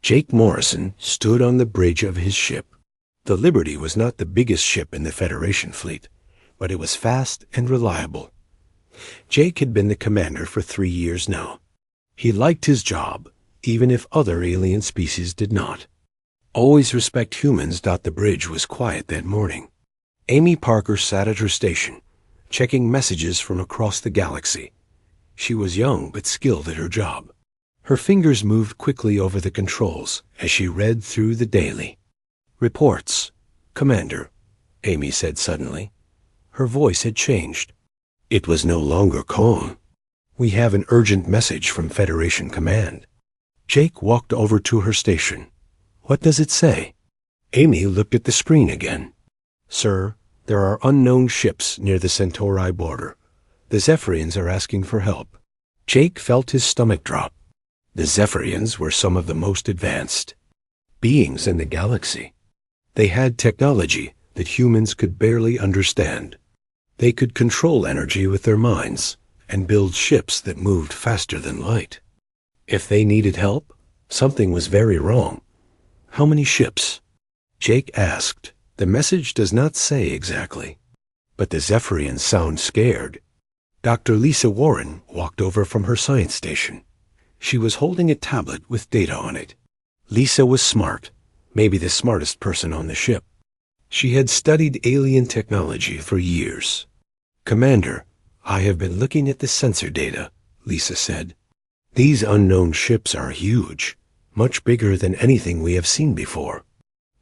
Jake Morrison stood on the bridge of his ship. The Liberty was not the biggest ship in the Federation fleet, but it was fast and reliable. Jake had been the commander for 3 years now. He liked his job, even if other alien species did not. Always respect humans. The bridge was quiet that morning. Amy Parker sat at her station, checking messages from across the galaxy. She was young but skilled at her job. Her fingers moved quickly over the controls as she read through the daily. "Reports, Commander," Amy said suddenly. Her voice had changed. It was no longer calm. "We have an urgent message from Federation Command." Jake walked over to her station. "What does it say?" Amy looked at the screen again. "Sir, there are unknown ships near the Centauri border. The Zephyrians are asking for help." Jake felt his stomach drop. The Zephyrians were some of the most advanced beings in the galaxy. They had technology that humans could barely understand. They could control energy with their minds and build ships that moved faster than light. If they needed help, something was very wrong. "How many ships?" Jake asked. "The message does not say exactly, but the Zephyrians sound scared." Dr. Lisa Warren walked over from her science station. She was holding a tablet with data on it. Lisa was smart, maybe the smartest person on the ship. She had studied alien technology for years. "Commander, I have been looking at the sensor data," Lisa said. "These unknown ships are huge, much bigger than anything we have seen before."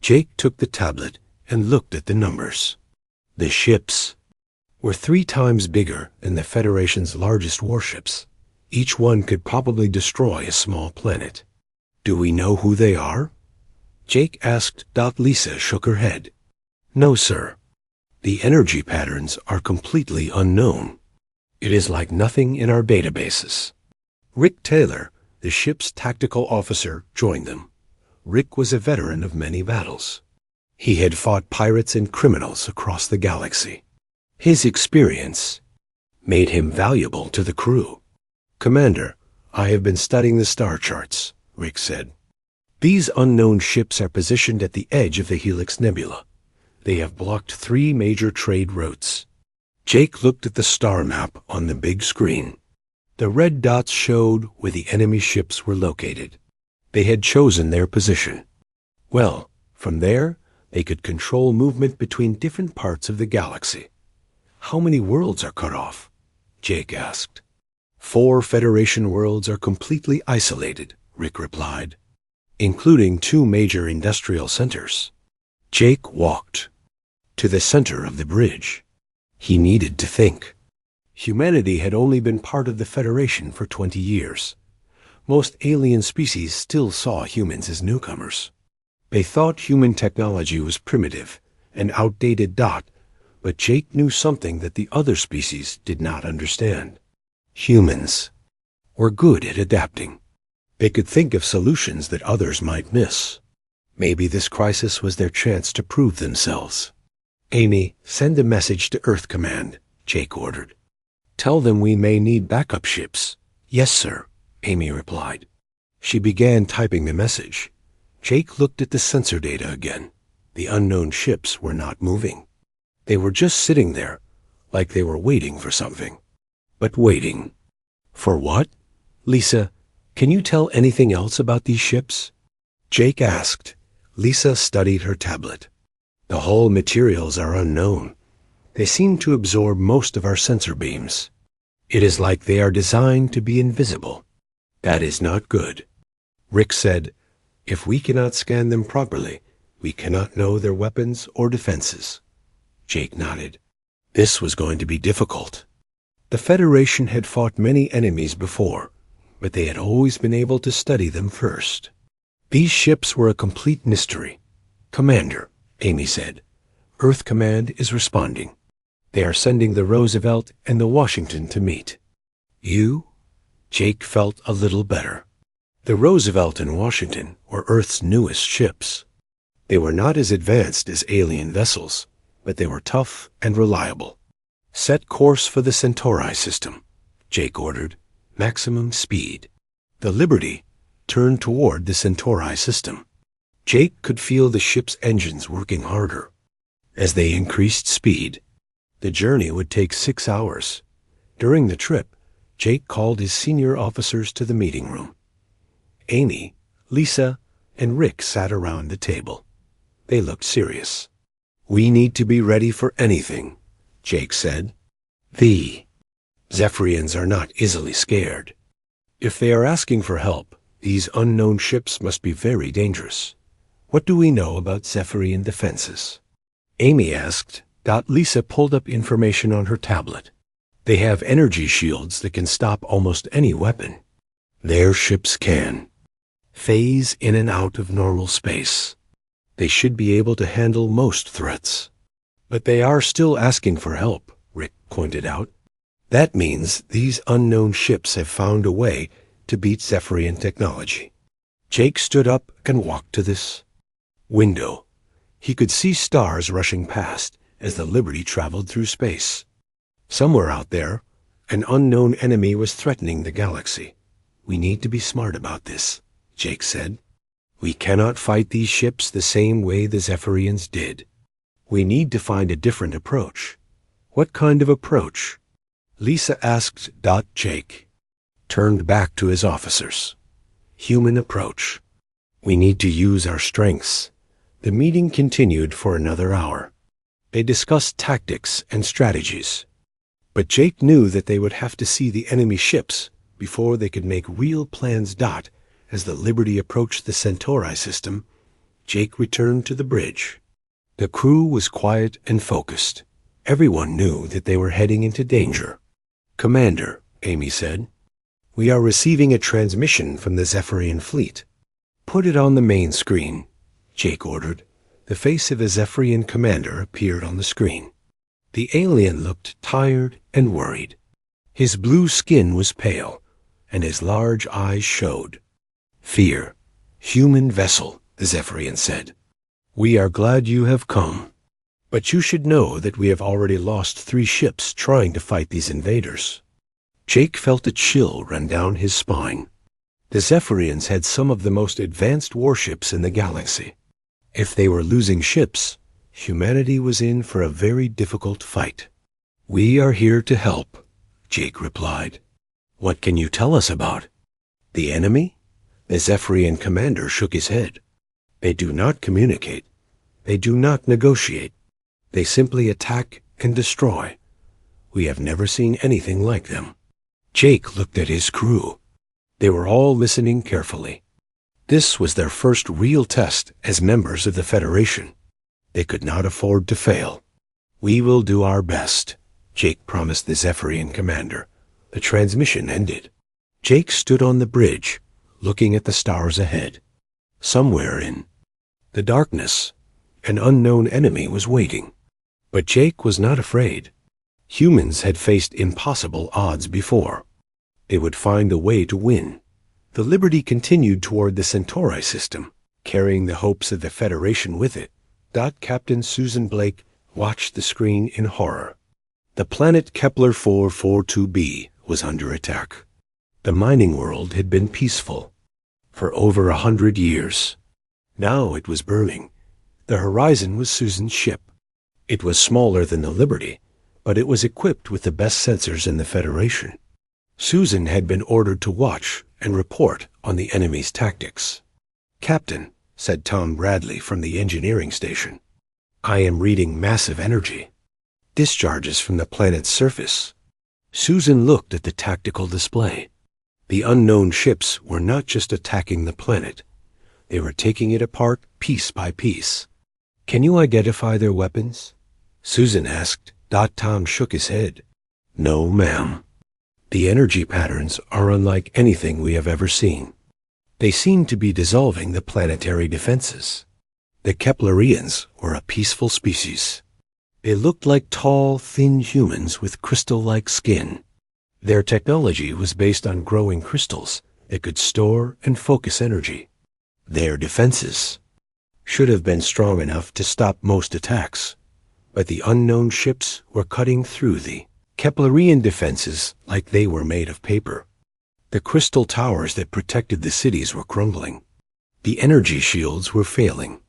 Jake took the tablet and looked at the numbers. The ships were 3 times bigger than the Federation's largest warships. Each one could probably destroy a small planet. "Do we know who they are?" Jake asked. Lisa shook her head. "No, sir. The energy patterns are completely unknown. It is like nothing in our databases." Rick Taylor, the ship's tactical officer, joined them. Rick was a veteran of many battles. He had fought pirates and criminals across the galaxy. His experience made him valuable to the crew. "Commander, I have been studying the star charts," Rick said. "These unknown ships are positioned at the edge of the Helix Nebula. They have blocked 3 major trade routes." Jake looked at the star map on the big screen. The red dots showed where the enemy ships were located. They had chosen their position. Well, from there, they could control movement between different parts of the galaxy. "How many worlds are cut off?" Jake asked. 4 Federation worlds are completely isolated," Rick replied, "including 2 major industrial centers." Jake walked to the center of the bridge. He needed to think. Humanity had only been part of the Federation for 20 years. Most alien species still saw humans as newcomers. They thought human technology was primitive and outdated. But Jake knew something that the other species did not understand. Humans were good at adapting. They could think of solutions that others might miss. Maybe this crisis was their chance to prove themselves. "Amy, send a message to Earth Command," Jake ordered. "Tell them we may need backup ships." "Yes, sir," Amy replied. She began typing the message. Jake looked at the sensor data again. The unknown ships were not moving. They were just sitting there, like they were waiting for something. But waiting. For what? "Lisa, can you tell anything else about these ships?" Jake asked. Lisa studied her tablet. "The hull materials are unknown. They seem to absorb most of our sensor beams. It is like they are designed to be invisible." "That is not good." Rick said, "If we cannot scan them properly, we cannot know their weapons or defenses." Jake nodded. This was going to be difficult. The Federation had fought many enemies before, but they had always been able to study them first. These ships were a complete mystery. "Commander," Amy said, "Earth Command is responding. They are sending the Roosevelt and the Washington to meet." "You?" Jake felt a little better. The Roosevelt and Washington were Earth's newest ships. They were not as advanced as alien vessels, but they were tough and reliable. "Set course for the Centauri system," Jake ordered. "Maximum speed." The Liberty turned toward the Centauri system. Jake could feel the ship's engines working harder. As they increased speed, the journey would take 6 hours. During the trip, Jake called his senior officers to the meeting room. Amy, Lisa, and Rick sat around the table. They looked serious. "We need to be ready for anything," Jake said. "The Zephyrians are not easily scared. If they are asking for help, these unknown ships must be very dangerous. What do we know about Zephyrian defenses?" Amy asked. Lisa pulled up information on her tablet. "They have energy shields that can stop almost any weapon. Their ships can phase in and out of normal space. They should be able to handle most threats." "But they are still asking for help," Rick pointed out. "That means these unknown ships have found a way to beat Zephyrian technology." Jake stood up and walked to this window. He could see stars rushing past as the Liberty traveled through space. Somewhere out there, an unknown enemy was threatening the galaxy. "We need to be smart about this," Jake said. "We cannot fight these ships the same way the Zephyrians did. We need to find a different approach." "What kind of approach?" Lisa asked. Jake turned back to his officers. "Human approach. We need to use our strengths." The meeting continued for another hour. They discussed tactics and strategies. But Jake knew that they would have to see the enemy ships before they could make real plans. As the Liberty approached the Centauri system, Jake returned to the bridge. The crew was quiet and focused. Everyone knew that they were heading into danger. "Commander," Amy said, "we are receiving a transmission from the Zephyrian fleet." "Put it on the main screen," Jake ordered. The face of a Zephyrian commander appeared on the screen. The alien looked tired and worried. His blue skin was pale, and his large eyes showed. "Fear, human vessel," the Zephyrian said. "We are glad you have come. But you should know that we have already lost 3 ships trying to fight these invaders." Jake felt a chill run down his spine. The Zephyrians had some of the most advanced warships in the galaxy. If they were losing ships, humanity was in for a very difficult fight. "We are here to help," Jake replied. "What can you tell us about the enemy?" The Zephyrian commander shook his head. "They do not communicate. They do not negotiate. They simply attack and destroy. We have never seen anything like them." Jake looked at his crew. They were all listening carefully. This was their first real test as members of the Federation. They could not afford to fail. "We will do our best," Jake promised the Zephyrian commander. The transmission ended. Jake stood on the bridge, looking at the stars ahead. Somewhere in the darkness, an unknown enemy was waiting. But Jake was not afraid. Humans had faced impossible odds before. They would find a way to win. The Liberty continued toward the Centauri system, carrying the hopes of the Federation with it. Captain Susan Blake watched the screen in horror. The planet Kepler 442b was under attack. The mining world had been peaceful for over 100 years. Now it was burning. The horizon was Susan's ship. It was smaller than the Liberty, but it was equipped with the best sensors in the Federation. Susan had been ordered to watch and report on the enemy's tactics. "Captain," said Tom Bradley from the engineering station, "I am reading massive energy discharges from the planet's surface." Susan looked at the tactical display. The unknown ships were not just attacking the planet. They were taking it apart piece by piece. "Can you identify their weapons?" Susan asked. Tom shook his head. "No, ma'am. The energy patterns are unlike anything we have ever seen. They seem to be dissolving the planetary defenses." The Keplerians were a peaceful species. They looked like tall, thin humans with crystal-like skin. Their technology was based on growing crystals that could store and focus energy. Their defenses should have been strong enough to stop most attacks, but the unknown ships were cutting through the Keplerian defenses like they were made of paper. The crystal towers that protected the cities were crumbling. The energy shields were failing.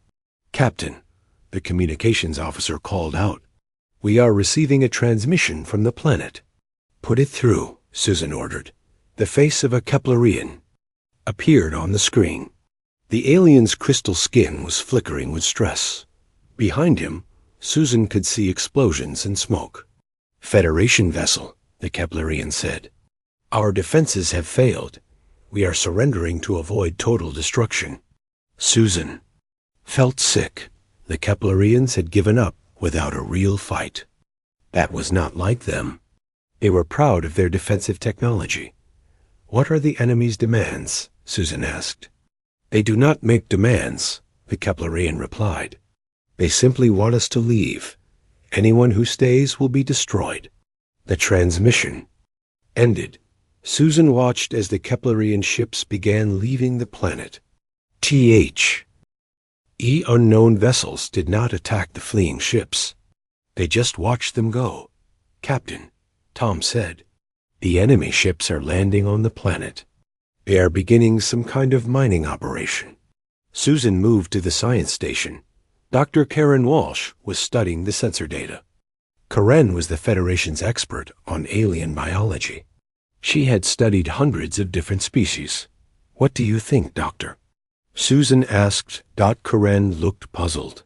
"Captain," the communications officer called out, "we are receiving a transmission from the planet." "Put it through," Susan ordered. The face of a Keplerian appeared on the screen. The alien's crystal skin was flickering with stress. Behind him, Susan could see explosions and smoke. "Federation vessel," the Keplerian said. "Our defenses have failed. We are surrendering to avoid total destruction." Susan felt sick. The Keplerians had given up without a real fight. That was not like them. They were proud of their defensive technology. "What are the enemy's demands?" Susan asked. "They do not make demands," the Keplerian replied. "They simply want us to leave. Anyone who stays will be destroyed." The transmission ended. Susan watched as the Keplerian ships began leaving the planet. Unknown vessels did not attack the fleeing ships. They just watched them go. "Captain," Tom said, "the enemy ships are landing on the planet. They are beginning some kind of mining operation." Susan moved to the science station. Dr. Karen Walsh was studying the sensor data. Karen was the Federation's expert on alien biology. She had studied hundreds of different species. "What do you think, Doctor?" Susan asked. Karen looked puzzled.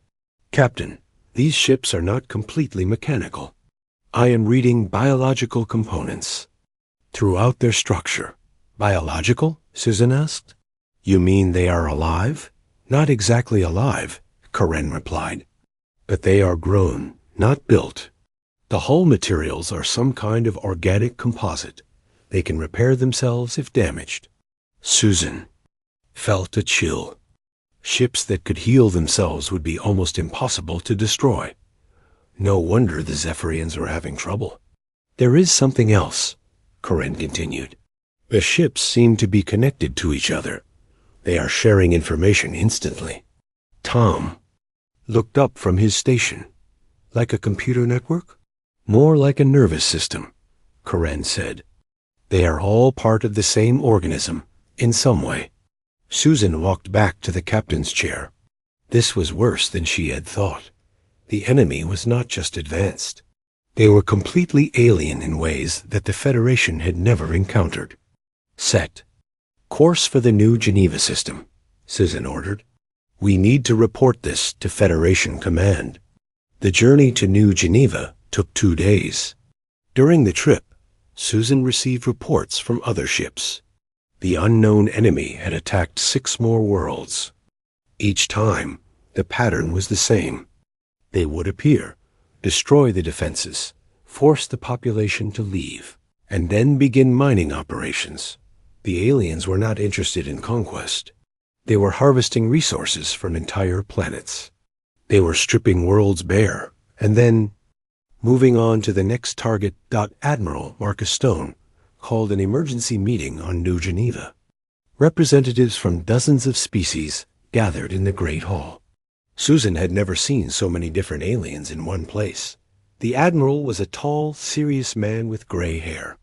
"Captain, these ships are not completely mechanical. I am reading biological components throughout their structure." "Biological?" Susan asked. "You mean they are alive?" "Not exactly alive," Karen replied. "But they are grown, not built. The hull materials are some kind of organic composite. They can repair themselves if damaged." Susan felt a chill. Ships that could heal themselves would be almost impossible to destroy. No wonder the Zephyrians were having trouble. "There is something else," Karen continued. "The ships seem to be connected to each other. They are sharing information instantly." Tom looked up from his station. "Like a computer network?" "More like a nervous system," Karen said. "They are all part of the same organism, in some way." Susan walked back to the captain's chair. This was worse than she had thought. The enemy was not just advanced. They were completely alien in ways that the Federation had never encountered. "Set course for the New Geneva system," Susan ordered. "We need to report this to Federation Command." The journey to New Geneva took 2 days. During the trip, Susan received reports from other ships. The unknown enemy had attacked 6 more worlds. Each time, the pattern was the same. They would appear, destroy the defenses, force the population to leave, and then begin mining operations. The aliens were not interested in conquest. They were harvesting resources from entire planets. They were stripping worlds bare, and then moving on to the next target. Admiral Marcus Stone called an emergency meeting on New Geneva. Representatives from dozens of species gathered in the Great Hall. Susan had never seen so many different aliens in one place. The Admiral was a tall, serious man with gray hair.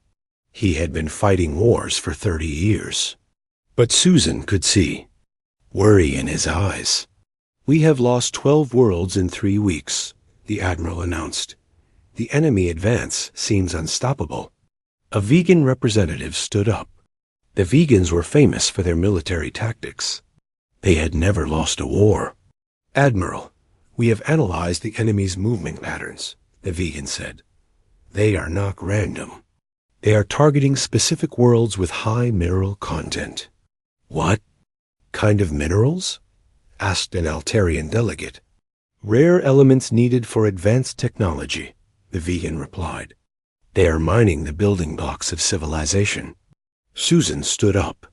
He had been fighting wars for 30 years. But Susan could see worry in his eyes. "We have lost 12 worlds in 3 weeks, the Admiral announced. "The enemy advance seems unstoppable." A vegan representative stood up. The vegans were famous for their military tactics. They had never lost a war. "Admiral, we have analyzed the enemy's movement patterns," the vegan said. "They are not random. They are targeting specific worlds with high mineral content." "What kind of minerals?" asked an Altarian delegate. "Rare elements needed for advanced technology," the vegan replied. "They are mining the building blocks of civilization." Susan stood up.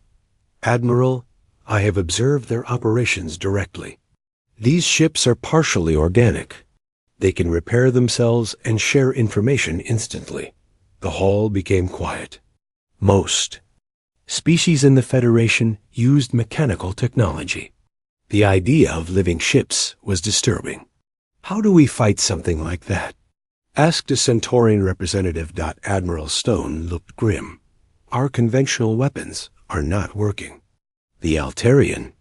"Admiral, I have observed their operations directly. These ships are partially organic. They can repair themselves and share information instantly." The hall became quiet. Most species in the Federation used mechanical technology. The idea of living ships was disturbing. "How do we fight something like that?" asked a Centaurian representative. Admiral Stone looked grim. Our conventional weapons are not working. The Altarian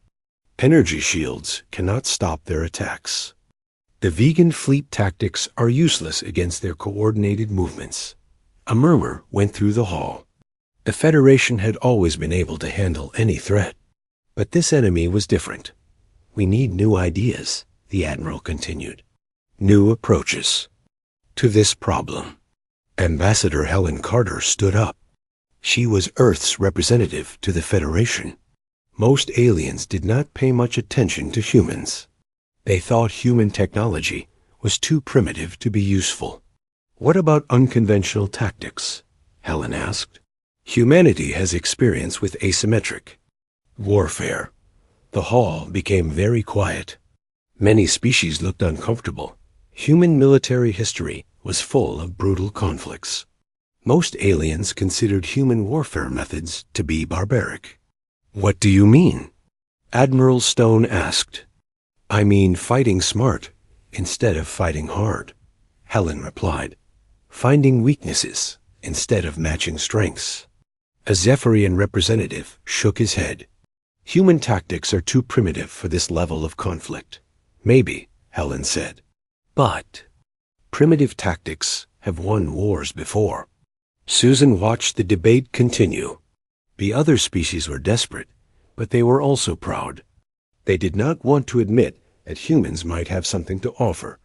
energy shields cannot stop their attacks. The vegan fleet tactics are useless against their coordinated movements. A murmur went through the hall. The Federation had always been able to handle any threat. But this enemy was different. We need new ideas, the Admiral continued. New approaches to this problem. Ambassador Helen Carter stood up. She was Earth's representative to the Federation. Most aliens did not pay much attention to humans. They thought human technology was too primitive to be useful. What about unconventional tactics? Helen asked. Humanity has experience with asymmetric warfare. The hall became very quiet. Many species looked uncomfortable. Human military history was full of brutal conflicts. Most aliens considered human warfare methods to be barbaric. What do you mean? Admiral Stone asked. I mean fighting smart instead of fighting hard, Helen replied. Finding weaknesses instead of matching strengths. A Zephyrian representative shook his head. Human tactics are too primitive for this level of conflict. Maybe, Helen said. But primitive tactics have won wars before. Susan watched the debate continue. The other species were desperate, but they were also proud. They did not want to admit that humans might have something to offer.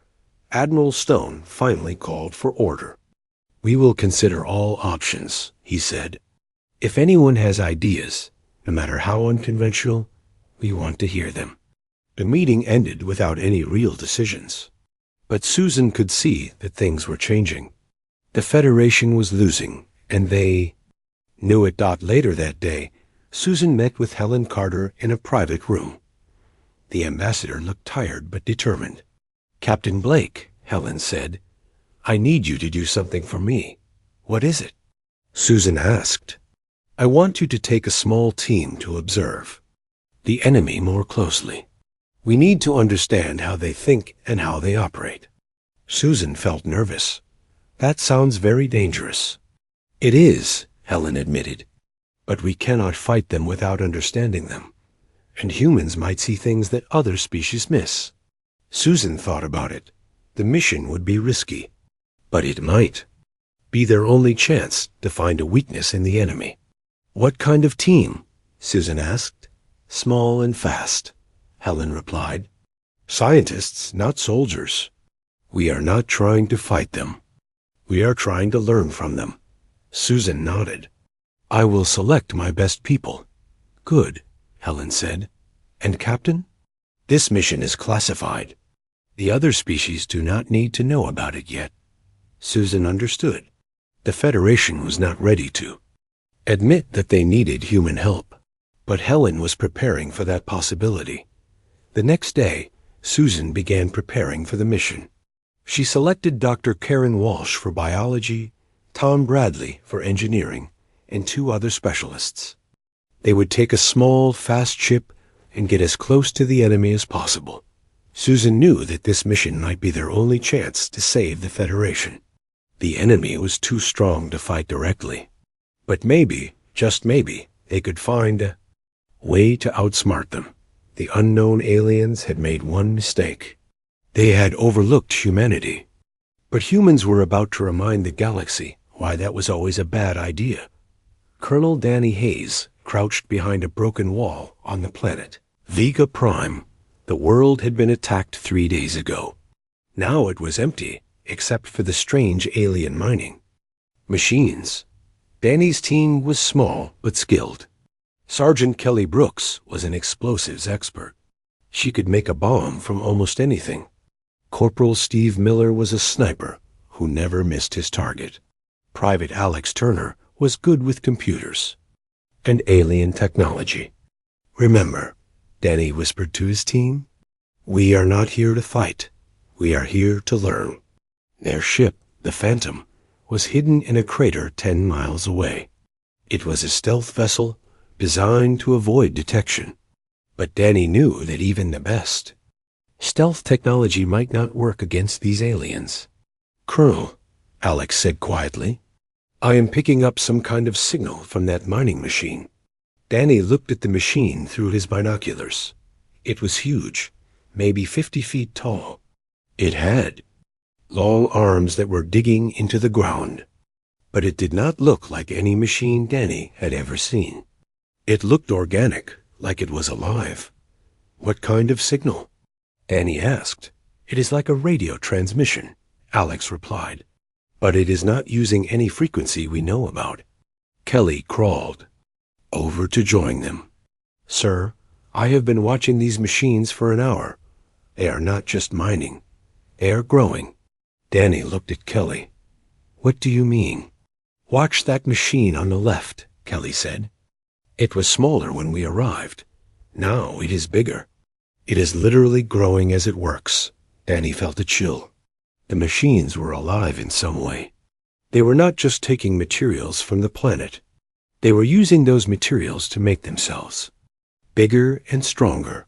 Admiral Stone finally called for order. We will consider all options, he said. If anyone has ideas, no matter how unconventional, we want to hear them. The meeting ended without any real decisions. But Susan could see that things were changing. The Federation was losing, and they knew it. Later that day, Susan met with Helen Carter in a private room. The ambassador looked tired but determined. Captain Blake, Helen said, I need you to do something for me. What is it? Susan asked. I want you to take a small team to observe the enemy more closely. We need to understand how they think and how they operate. Susan felt nervous. That sounds very dangerous. It is, Helen admitted. But we cannot fight them without understanding them. And humans might see things that other species miss. Susan thought about it. The mission would be risky. But it might be their only chance to find a weakness in the enemy. What kind of team? Susan asked. Small and fast, Helen replied. Scientists, not soldiers. We are not trying to fight them. We are trying to learn from them. Susan nodded. I will select my best people. Good, Helen said. And Captain? This mission is classified. The other species do not need to know about it yet. Susan understood. The Federation was not ready to admit that they needed human help. But Helen was preparing for that possibility. The next day, Susan began preparing for the mission. She selected Dr. Karen Walsh for biology, Tom Bradley for engineering, and 2 other specialists. They would take a small, fast ship and get as close to the enemy as possible. Susan knew that this mission might be their only chance to save the Federation. The enemy was too strong to fight directly. But maybe, just maybe, they could find a way to outsmart them. The unknown aliens had made one mistake. They had overlooked humanity. But humans were about to remind the galaxy why that was always a bad idea. Colonel Danny Hayes crouched behind a broken wall on the planet Vega Prime. The world had been attacked 3 days ago. Now it was empty, except for the strange alien mining machines. Danny's team was small but skilled. Sergeant Kelly Brooks was an explosives expert. She could make a bomb from almost anything. Corporal Steve Miller was a sniper who never missed his target. Private Alex Turner was good with computers and alien technology. Remember, Danny whispered to his team, we are not here to fight. We are here to learn. Their ship, the Phantom, was hidden in a crater 10 miles away. It was a stealth vessel designed to avoid detection. But Danny knew that even the best stealth technology might not work against these aliens. Colonel, Alex said quietly, I am picking up some kind of signal from that mining machine. Danny looked at the machine through his binoculars. It was huge, maybe 50 feet tall. It had long arms that were digging into the ground. But it did not look like any machine Danny had ever seen. It looked organic, like it was alive. What kind of signal? Danny asked. It is like a radio transmission, Alex replied. But it is not using any frequency we know about. Kelly crawled over to join them. Sir, I have been watching these machines for an hour. They are not just mining. They are growing. Danny looked at Kelly. What do you mean? Watch that machine on the left, Kelly said. It was smaller when we arrived. Now it is bigger. It is literally growing as it works. Danny felt a chill. The machines were alive in some way. They were not just taking materials from the planet. They were using those materials to make themselves bigger and stronger.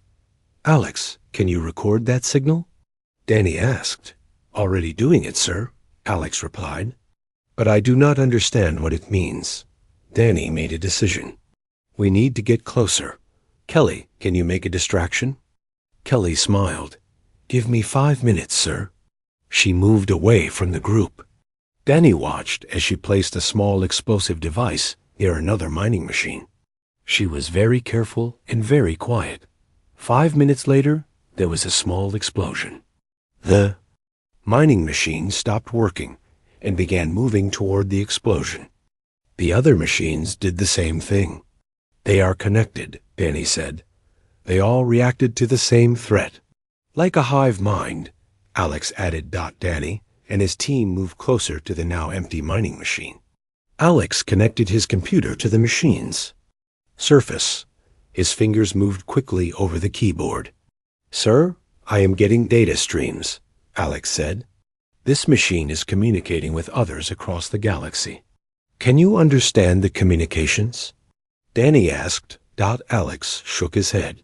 Alex, can you record that signal? Danny asked. Already doing it, sir, Alex replied. But I do not understand what it means. Danny made a decision. We need to get closer. Kelly, can you make a distraction? Kelly smiled. Give me 5 minutes, sir. She moved away from the group. Danny watched as she placed a small explosive device near another mining machine. She was very careful and very quiet. 5 minutes later, there was a small explosion. The mining machine stopped working and began moving toward the explosion. The other machines did the same thing. They are connected, Danny said. They all reacted to the same threat. Like a hive mind, Alex added. Danny and his team moved closer to the now empty mining machine. Alex connected his computer to the machines. Surface. His fingers moved quickly over the keyboard. Sir, I am getting data streams, Alex said. This machine is communicating with others across the galaxy. Can you understand the communications? Danny asked. Alex shook his head.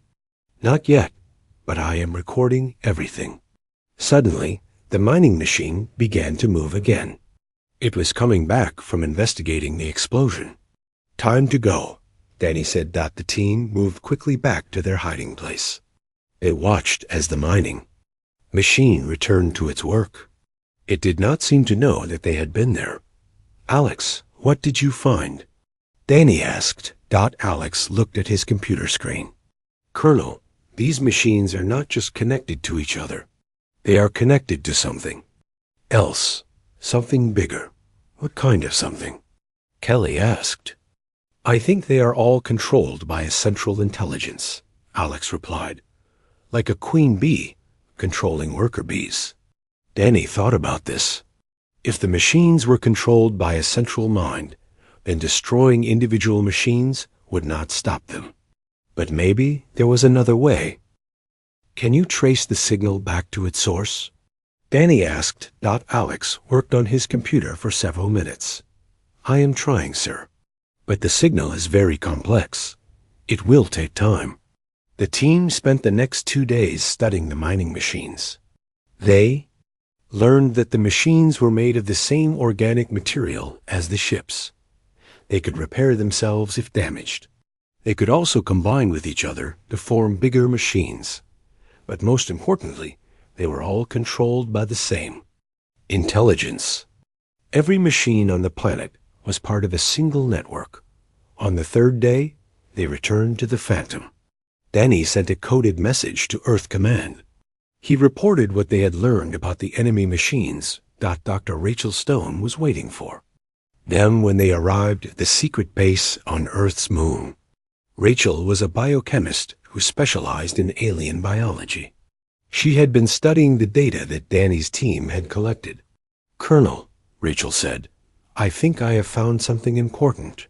Not yet, but I am recording everything. Suddenly, the mining machine began to move again. It was coming back from investigating the explosion. Time to go, Danny said. The team moved quickly back to their hiding place. They watched as the mining machine returned to its work. It did not seem to know that they had been there. Alex, what did you find? Danny asked. Alex looked at his computer screen. Colonel, these machines are not just connected to each other. They are connected to something else, something bigger. What kind of something? Kelly asked. I think they are all controlled by a central intelligence, Alex replied. Like a queen bee controlling worker bees. Danny thought about this. If the machines were controlled by a central mind, then destroying individual machines would not stop them. But maybe there was another way. Can you trace the signal back to its source? Danny asked. Alex worked on his computer for several minutes. I am trying, sir. But the signal is very complex. It will take time. The team spent the next 2 days studying the mining machines. They learned that the machines were made of the same organic material as the ships. They could repair themselves if damaged. They could also combine with each other to form bigger machines. But most importantly, they were all controlled by the same intelligence. Every machine on the planet was part of a single network. On the 3rd day, they returned to the Phantom. Danny sent a coded message to Earth Command. He reported what they had learned about the enemy machines Dr. Rachel Stone was waiting for them when they arrived at the secret base on Earth's moon. Rachel was a biochemist who specialized in alien biology. She had been studying the data that Danny's team had collected. Colonel, Rachel said, I think I have found something important.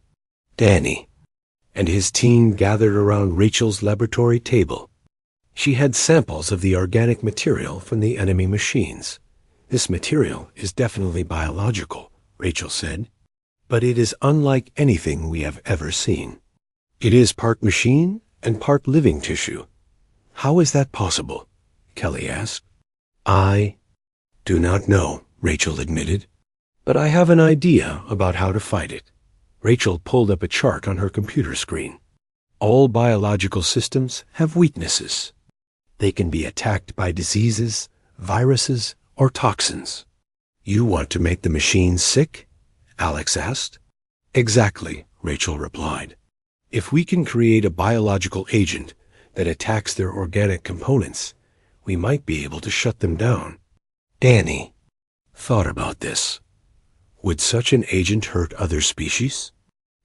Danny and his team gathered around Rachel's laboratory table. She had samples of the organic material from the enemy machines. This material is definitely biological, Rachel said, but it is unlike anything we have ever seen. It is part machine and part living tissue. How is that possible? Kelly asked. I do not know, Rachel admitted. but I have an idea about how to fight it. Rachel pulled up a chart on her computer screen. All biological systems have weaknesses. They can be attacked by diseases, viruses, or toxins. You want to make the machines sick? Alex asked. Exactly, Rachel replied. If we can create a biological agent that attacks their organic components, we might be able to shut them down. Danny thought about this. Would such an agent hurt other species?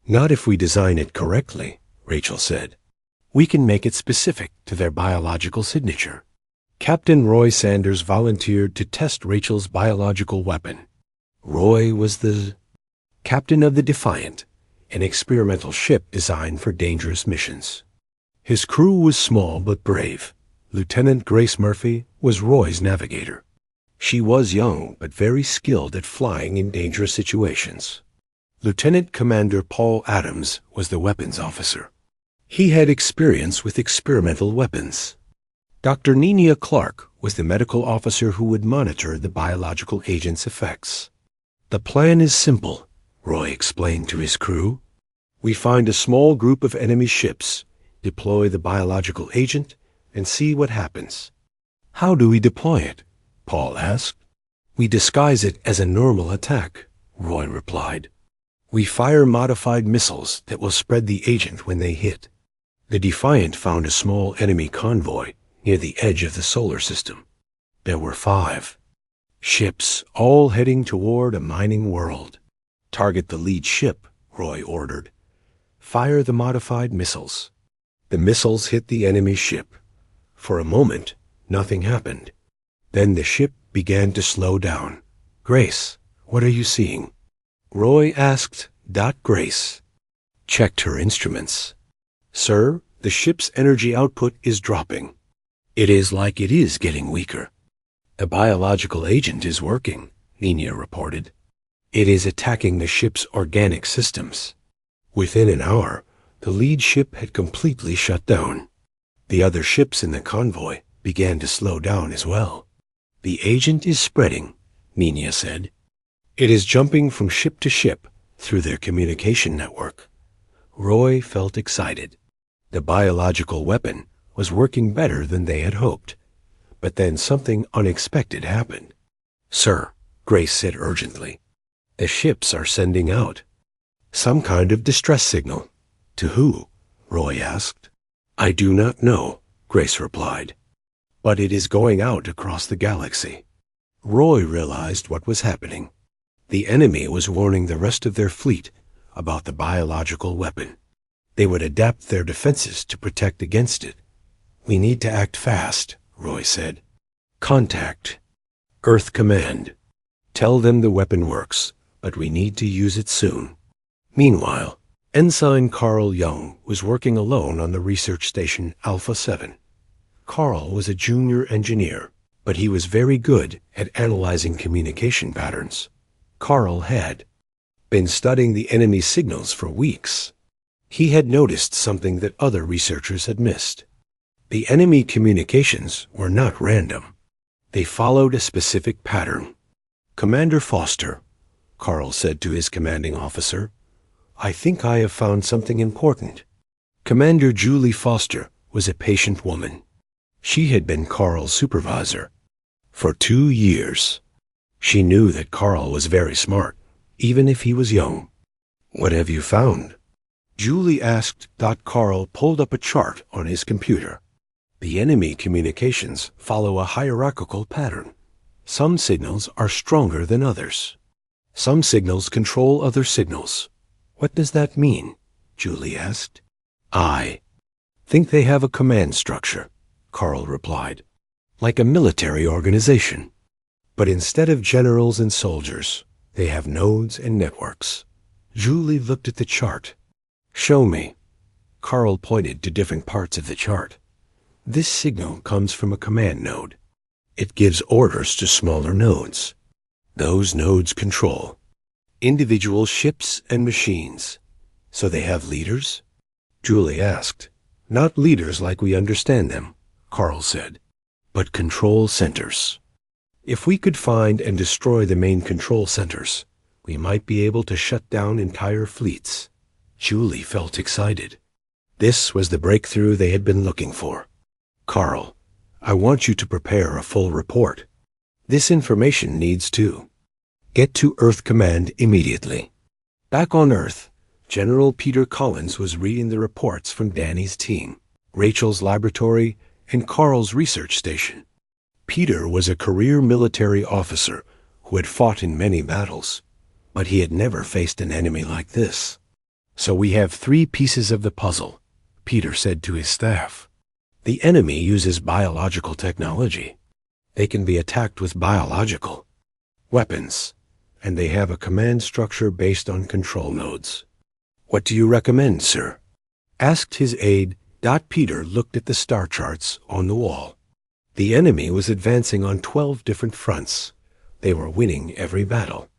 Not if we design it correctly, Rachel said. We can make it specific to their biological signature. Captain Roy Sanders volunteered to test Rachel's biological weapon. Roy was the captain of the Defiant, an experimental ship designed for dangerous missions. His crew was small but brave. Lieutenant Grace Murphy was Roy's navigator. She was young but very skilled at flying in dangerous situations. Lieutenant Commander Paul Adams was the weapons officer. He had experience with experimental weapons. Dr. Nenia Clark was the medical officer who would monitor the biological agent's effects. The plan is simple, Roy explained to his crew. We find a small group of enemy ships, deploy the biological agent, and see what happens. How do we deploy it? Paul asked. We disguise it as a normal attack, Roy replied. We fire modified missiles that will spread the agent when they hit. The Defiant found a small enemy convoy near the edge of the solar system. There were 5 ships, all heading toward a mining world. Target the lead ship, Roy ordered. Fire the modified missiles. The missiles hit the enemy ship. For a moment, nothing happened. Then the ship began to slow down. Grace, what are you seeing? Roy asked. Grace checked her instruments. Sir, the ship's energy output is dropping. It is like it is getting weaker. A biological agent is working, Nenia reported. It is attacking the ship's organic systems. Within an hour, the lead ship had completely shut down. The other ships in the convoy began to slow down as well. The agent is spreading, Nenia said. It is jumping from ship to ship through their communication network. Roy felt excited. The biological weapon was working better than they had hoped. But then something unexpected happened. Sir, Grace said urgently, the ships are sending out some kind of distress signal. To who? Roy asked. I do not know, Grace replied. But it is going out across the galaxy. Roy realized what was happening. The enemy was warning the rest of their fleet about the biological weapon. They would adapt their defenses to protect against it. We need to act fast, Roy said. Contact Earth Command. Tell them the weapon works, but we need to use it soon. Meanwhile, Ensign Carl Young was working alone on the research station Alpha 7. Carl was a junior engineer, but he was very good at analyzing communication patterns. Carl had been studying the enemy signals for weeks. He had noticed something that other researchers had missed. The enemy communications were not random. They followed a specific pattern. Commander Foster, Carl said to his commanding officer, I think I have found something important. Commander Julie Foster was a patient woman. She had been Carl's supervisor for 2 years. She knew that Carl was very smart, even if he was young. What have you found? Julie asked. Carl pulled up a chart on his computer. The enemy communications follow a hierarchical pattern. Some signals are stronger than others. Some signals control other signals. What does that mean? Julie asked. I think they have a command structure, Carl replied, like a military organization. But instead of generals and soldiers, they have nodes and networks. Julie looked at the chart. Show me. Carl pointed to different parts of the chart. This signal comes from a command node. It gives orders to smaller nodes. Those nodes control individual ships and machines. So they have leaders? Julie asked. Not leaders like we understand them, Carl said, but control centers. If we could find and destroy the main control centers, We might be able to shut down entire fleets. Julie felt excited. This was the breakthrough they had been looking for. Carl, I want you to prepare a full report. This information needs to get to Earth Command immediately. Back on Earth, General Peter Collins was reading the reports from Danny's team, Rachel's laboratory, and Carl's research station. Peter was a career military officer who had fought in many battles, but he had never faced an enemy like this. So we have 3 pieces of the puzzle, Peter said to his staff. The enemy uses biological technology. They can be attacked with biological weapons, and they have a command structure based on control nodes. What do you recommend, sir? Asked his aide. Peter looked at the star charts on the wall. The enemy was advancing on 12 different fronts. They were winning every battle.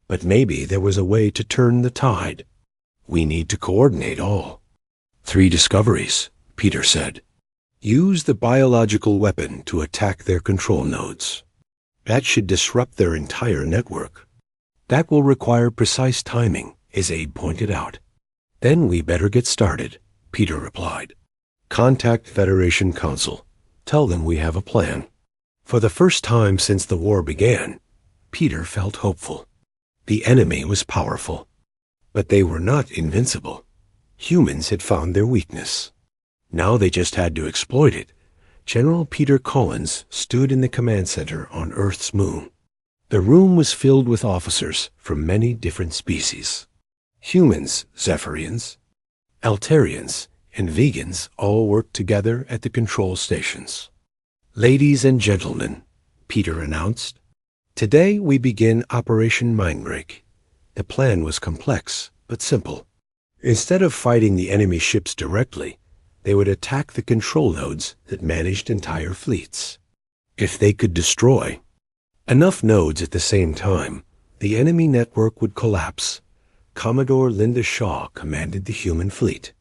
But maybe there was a way to turn the tide. We need to coordinate all. 3 discoveries, Peter said. Use the biological weapon to attack their control nodes. That should disrupt their entire network. That will require precise timing, his aide pointed out. Then we better get started, Peter replied. Contact Federation Council. Tell them we have a plan. For the first time since the war began, Peter felt hopeful. The enemy was powerful, but they were not invincible. Humans had found their weakness. Now they just had to exploit it. General Peter Collins stood in the command center on Earth's moon. The room was filled with officers from many different species. Humans, Zephyrians, Altarians, and vegans all worked together at the control stations. Ladies and gentlemen, Peter announced, today we begin Operation Mindbreak. The plan was complex, but simple. Instead of fighting the enemy ships directly, they would attack the control nodes that managed entire fleets. If they could destroy enough nodes at the same time, the enemy network would collapse. Commodore Linda Shaw commanded the human fleet.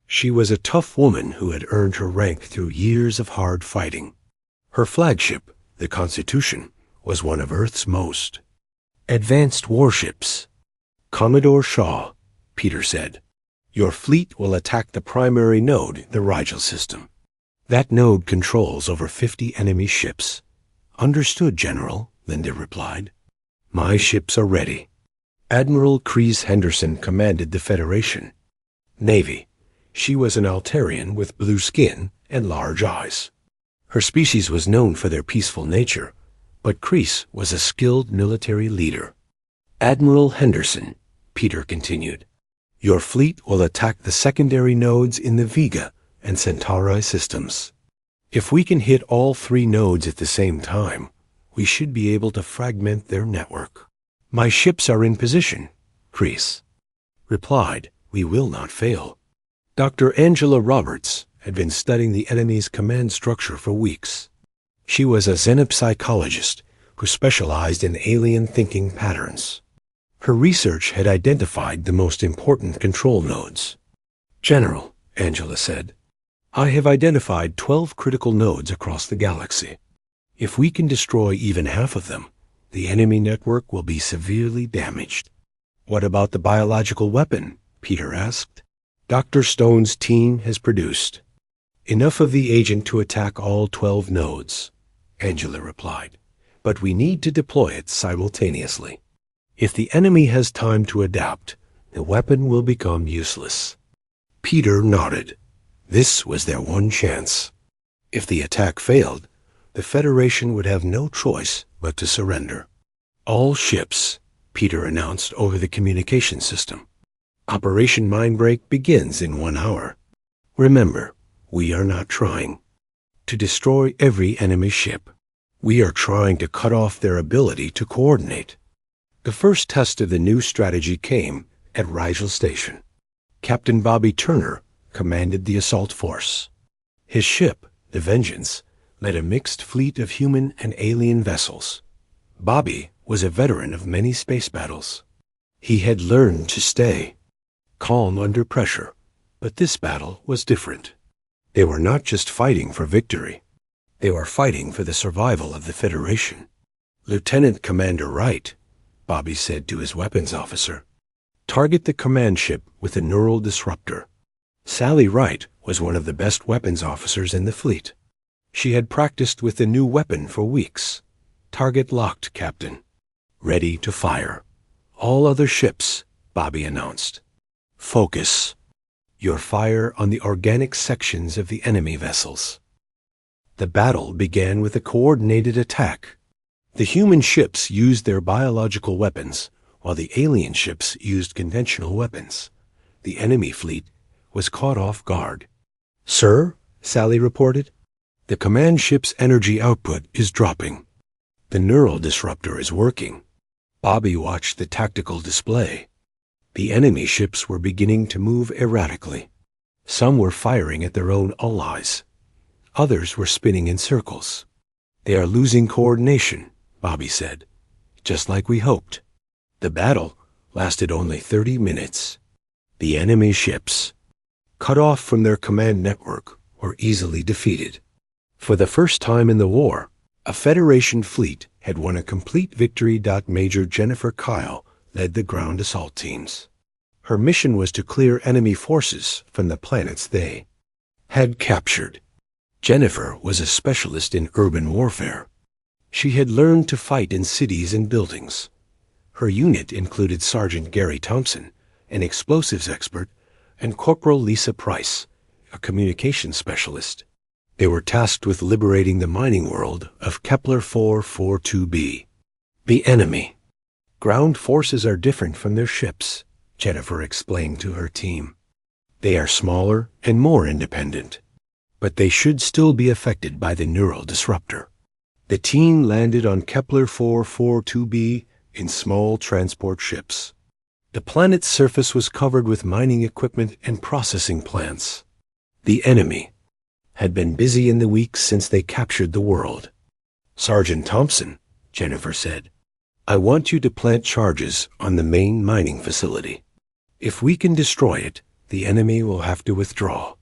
She was a tough woman who had earned her rank through years of hard fighting. Her flagship, the Constitution, was one of Earth's most advanced warships. Commodore Shaw, Peter said, your fleet will attack the primary node, the Rigel system. That node controls over 50 enemy ships. Understood, General, Linda replied. My ships are ready. Admiral Kreese Henderson commanded the Federation Navy. She was an Altarian with blue skin and large eyes. Her species was known for their peaceful nature, but Kreese was a skilled military leader. Admiral Henderson, Peter continued, your fleet will attack the secondary nodes in the Vega and Centauri systems. If we can hit all 3 nodes at the same time, we should be able to fragment their network. My ships are in position, Kreese replied. We will not fail. Dr. Angela Roberts had been studying the enemy's command structure for weeks. She was a xenopsychologist who specialized in alien thinking patterns. Her research had identified the most important control nodes. General, Angela said, I have identified 12 critical nodes across the galaxy. If we can destroy even half of them, the enemy network will be severely damaged. What about the biological weapon? Peter asked. Dr. Stone's team has produced enough of the agent to attack all 12 nodes, Angela replied, but we need to deploy it simultaneously. If the enemy has time to adapt, the weapon will become useless. Peter nodded. This was their one chance. If the attack failed, the Federation would have no choice but to surrender. All ships, Peter announced over the communication system. Operation Mindbreak begins in 1 hour. Remember, we are not trying to destroy every enemy ship. We are trying to cut off their ability to coordinate. The first test of the new strategy came at Rigel Station. Captain Bobby Turner commanded the assault force. His ship, the Vengeance, led a mixed fleet of human and alien vessels. Bobby was a veteran of many space battles. He had learned to stay calm under pressure, but this battle was different. They were not just fighting for victory. They were fighting for the survival of the Federation. Lieutenant Commander Wright, Bobby said to his weapons officer. Target the command ship with a neural disruptor. Sally Wright was one of the best weapons officers in the fleet. She had practiced with the new weapon for weeks. Target locked, Captain. Ready to fire. All other ships, Bobby announced. Focus. Your fire on the organic sections of the enemy vessels. The battle began with a coordinated attack. The human ships used their biological weapons, while the alien ships used conventional weapons. The enemy fleet was caught off guard. Sir, Sally reported, the command ship's energy output is dropping. The neural disruptor is working. Bobby watched the tactical display. The enemy ships were beginning to move erratically. Some were firing at their own allies. Others were spinning in circles. They are losing coordination, Bobby said, just like we hoped. The battle lasted only 30 minutes. The enemy ships, cut off from their command network, were easily defeated. For the first time in the war, a Federation fleet had won a complete victory. Major Jennifer Kyle led the ground assault teams. Her mission was to clear enemy forces from the planets they had captured. Jennifer was a specialist in urban warfare. She had learned to fight in cities and buildings. Her unit included Sergeant Gary Thompson, an explosives expert, and Corporal Lisa Price, a communications specialist. They were tasked with liberating the mining world of Kepler 442b. The enemy. Ground forces are different from their ships, Jennifer explained to her team. They are smaller and more independent, but they should still be affected by the neural disruptor. The team landed on Kepler 442b in small transport ships. The planet's surface was covered with mining equipment and processing plants. The enemy had been busy in the weeks since they captured the world. Sergeant Thompson, Jennifer said, I want you to plant charges on the main mining facility. If we can destroy it, the enemy will have to withdraw.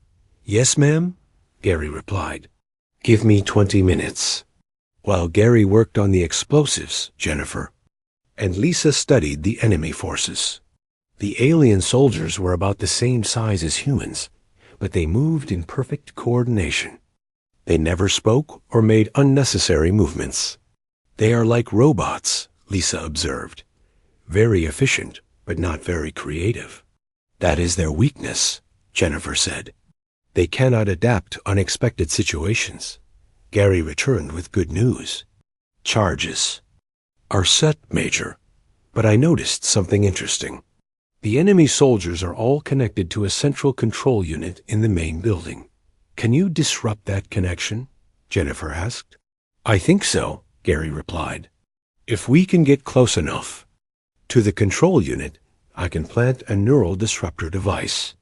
Yes, ma'am, Gary replied. Give me 20 minutes. While Gary worked on the explosives, Jennifer and Lisa studied the enemy forces. The alien soldiers were about the same size as humans, but they moved in perfect coordination. They never spoke or made unnecessary movements. They are like robots, Lisa observed. Very efficient, but not very creative. That is their weakness, Jennifer said. They cannot adapt to unexpected situations. Gary returned with good news. Charges are set, Major, but I noticed something interesting. The enemy soldiers are all connected to a central control unit in the main building. Can you disrupt that connection? Jennifer asked. I think so, Gary replied. If we can get close enough to the control unit, I can plant a neural disruptor device.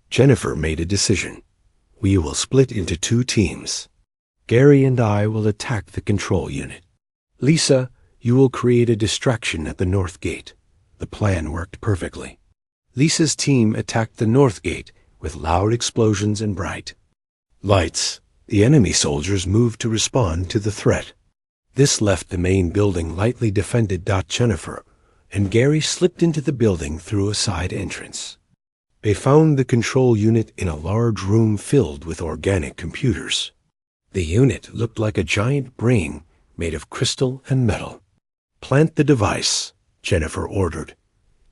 Jennifer made a decision. We will split into 2 teams. Gary and I will attack the control unit. Lisa, you will create a distraction at the north gate. The plan worked perfectly. Lisa's team attacked the north gate with loud explosions and bright lights. The enemy soldiers moved to respond to the threat. This left the main building lightly defended. Jennifer and Gary slipped into the building through a side entrance. They found the control unit in a large room filled with organic computers. The unit looked like a giant brain made of crystal and metal. Plant the device, Jennifer ordered.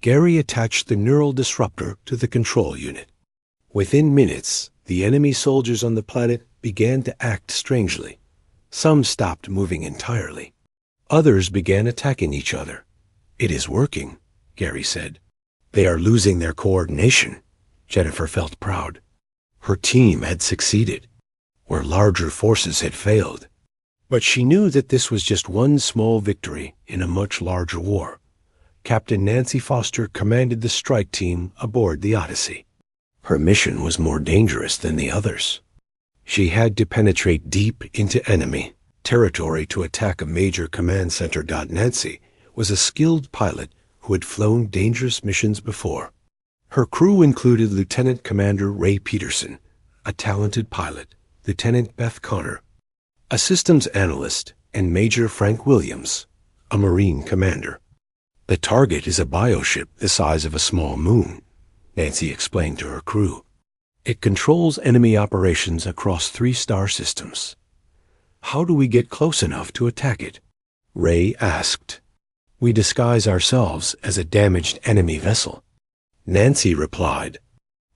Gary attached the neural disruptor to the control unit. Within minutes, the enemy soldiers on the planet began to act strangely. Some stopped moving entirely. Others began attacking each other. It is working, Gary said. They are losing their coordination. Jennifer felt proud. Her team had succeeded, where larger forces had failed. But she knew that this was just one small victory in a much larger war. Captain Nancy Foster commanded the strike team aboard the Odyssey. Her mission was more dangerous than the others. She had to penetrate deep into enemy territory to attack a major command center. Nancy was a skilled pilot who had flown dangerous missions before. Her crew included Lieutenant Commander Ray Peterson, a talented pilot, Lieutenant Beth Connor, a systems analyst, and Major Frank Williams, a Marine commander. The target is a bioship the size of a small moon, Nancy explained to her crew. It controls enemy operations across 3 star systems. How do we get close enough to attack it? Ray asked. We disguise ourselves as a damaged enemy vessel. Nancy replied.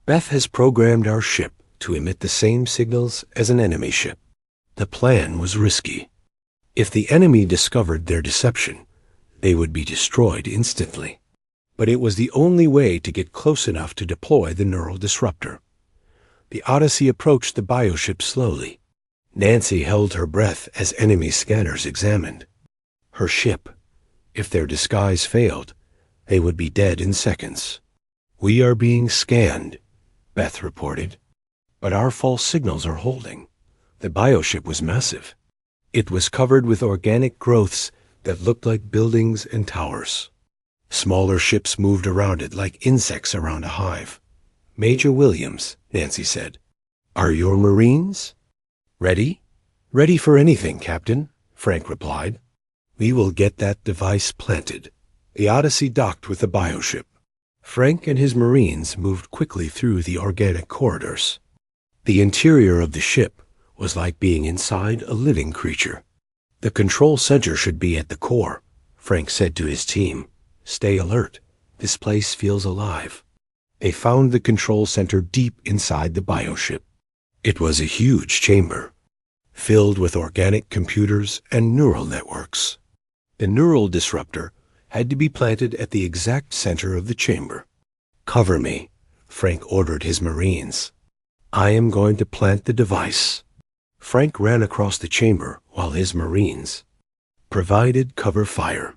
Beth has programmed our ship to emit the same signals as an enemy ship. The plan was risky. If the enemy discovered their deception, they would be destroyed instantly. But it was the only way to get close enough to deploy the neural disruptor. The Odyssey approached the bioship slowly. Nancy held her breath as enemy scanners examined. Her ship. If their disguise failed, they would be dead in seconds. We are being scanned, Beth reported. But our false signals are holding. The bioship was massive. It was covered with organic growths that looked like buildings and towers. Smaller ships moved around it like insects around a hive. Major Williams, Nancy said. Are your Marines? Ready? Ready for anything, Captain, Frank replied. We will get that device planted. The Odyssey docked with the bioship. Frank and his Marines moved quickly through the organic corridors. The interior of the ship was like being inside a living creature. The control center should be at the core, Frank said to his team. Stay alert. This place feels alive. They found the control center deep inside the bioship. It was a huge chamber, filled with organic computers and neural networks. The neural disruptor had to be planted at the exact center of the chamber. Cover me, Frank ordered his Marines. I am going to plant the device. Frank ran across the chamber while his Marines provided cover fire.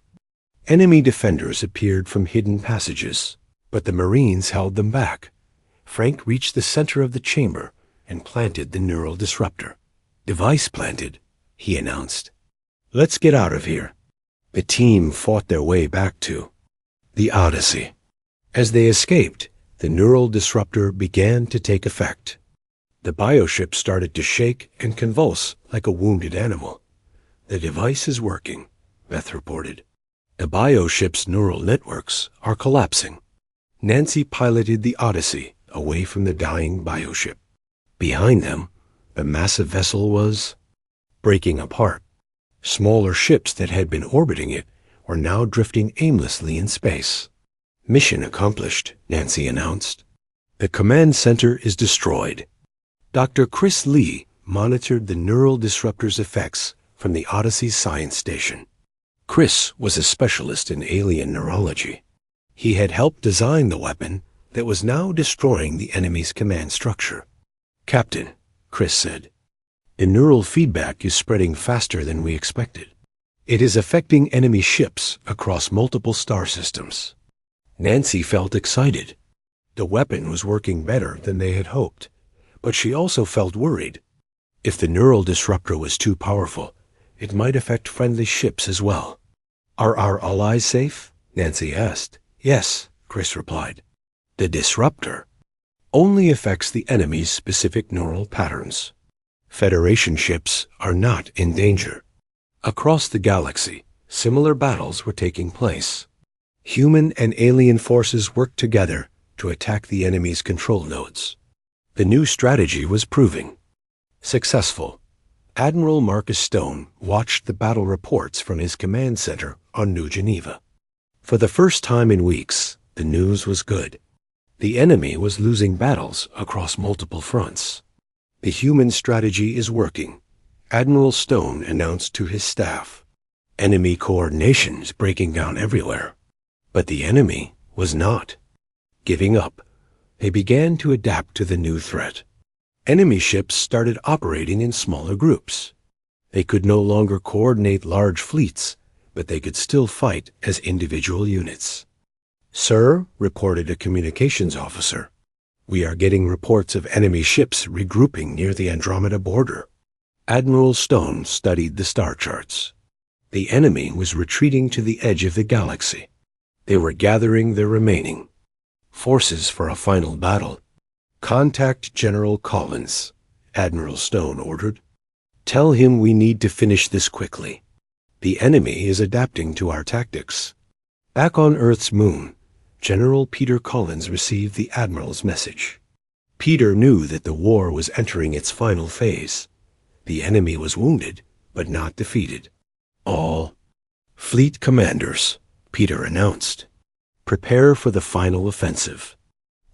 Enemy defenders appeared from hidden passages, but the Marines held them back. Frank reached the center of the chamber and planted the neural disruptor. Device planted, he announced. Let's get out of here. The team fought their way back to the Odyssey. As they escaped, the neural disruptor began to take effect. The bioship started to shake and convulse like a wounded animal. The device is working, Beth reported. The bioship's neural networks are collapsing. Nancy piloted the Odyssey away from the dying bioship. Behind them, the massive vessel was breaking apart. Smaller ships that had been orbiting it were now drifting aimlessly in space. Mission accomplished, Nancy announced. The command center is destroyed. Dr. Chris Lee monitored the neural disruptor's effects from the Odyssey's science station. Chris was a specialist in alien neurology. He had helped design the weapon that was now destroying the enemy's command structure. Captain, Chris said, the neural feedback is spreading faster than we expected. It is affecting enemy ships across multiple star systems. Nancy felt excited. The weapon was working better than they had hoped, but she also felt worried. If the neural disruptor was too powerful, it might affect friendly ships as well. Are our allies safe? Nancy asked. Yes, Chris replied. The disruptor only affects the enemy's specific neural patterns. Federation ships are not in danger. Across the galaxy, similar battles were taking place. Human and alien forces worked together to attack the enemy's control nodes. The new strategy was proving successful. Admiral Marcus Stone watched the battle reports from his command center on New Geneva. For the first time in weeks, the news was good. The enemy was losing battles across multiple fronts. The human strategy is working, Admiral Stone announced to his staff. Enemy coordination is breaking down everywhere. But the enemy was not giving up. They began to adapt to the new threat. Enemy ships started operating in smaller groups. They could no longer coordinate large fleets, but they could still fight as individual units. Sir, reported a communications officer, we are getting reports of enemy ships regrouping near the Andromeda border. Admiral Stone studied the star charts. The enemy was retreating to the edge of the galaxy. They were gathering their remaining forces for a final battle. Contact General Collins, Admiral Stone ordered. Tell him we need to finish this quickly. The enemy is adapting to our tactics. Back on Earth's moon, General Peter Collins received the Admiral's message. Peter knew that the war was entering its final phase. The enemy was wounded, but not defeated. All fleet commanders, Peter announced, prepare for the final offensive.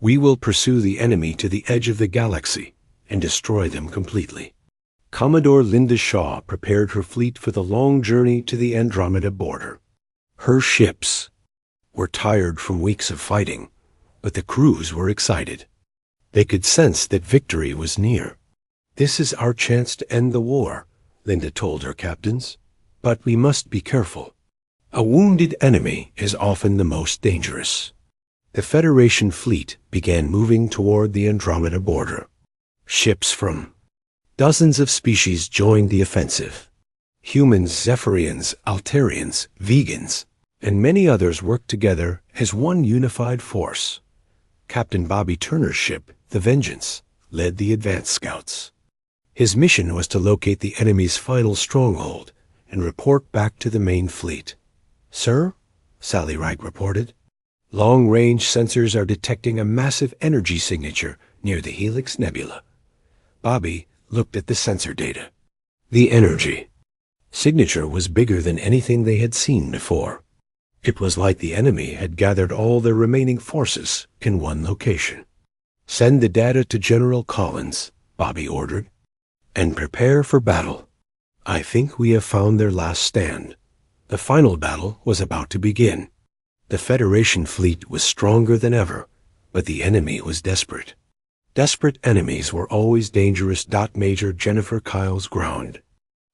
We will pursue the enemy to the edge of the galaxy and destroy them completely. Commodore Linda Shaw prepared her fleet for the long journey to the Andromeda border. Her ships were tired from weeks of fighting, but the crews were excited. They could sense that victory was near. This is our chance to end the war, Linda told her captains. But we must be careful. A wounded enemy is often the most dangerous. The Federation fleet began moving toward the Andromeda border. Ships from dozens of species joined the offensive. Humans, Zephyrians, Altarians, Vegans, and many others worked together as one unified force. Captain Bobby Turner's ship, the Vengeance, led the advance scouts. His mission was to locate the enemy's final stronghold and report back to the main fleet. "Sir," Sally Wright reported, "long-range sensors are detecting a massive energy signature near the Helix Nebula." Bobby looked at the sensor data. The energy signature was bigger than anything they had seen before. It was like the enemy had gathered all their remaining forces in one location. "Send the data to General Collins," Bobby ordered, "and prepare for battle. I think we have found their last stand." The final battle was about to begin. The Federation fleet was stronger than ever, but the enemy was desperate. Desperate enemies were always dangerous. Major Jennifer Kyles groaned.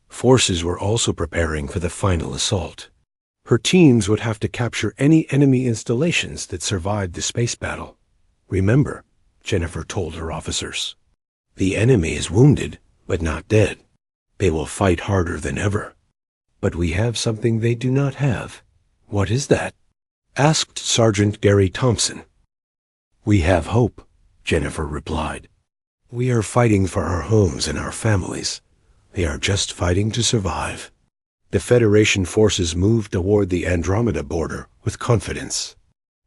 Forces were also preparing for the final assault. Her teams would have to capture any enemy installations that survived the space battle. "Remember," Jennifer told her officers, "the enemy is wounded, but not dead. They will fight harder than ever. But we have something they do not have." "What is that?" asked Sergeant Gary Thompson. "We have hope," Jennifer replied. "We are fighting for our homes and our families. They are just fighting to survive." The Federation forces moved toward the Andromeda border with confidence.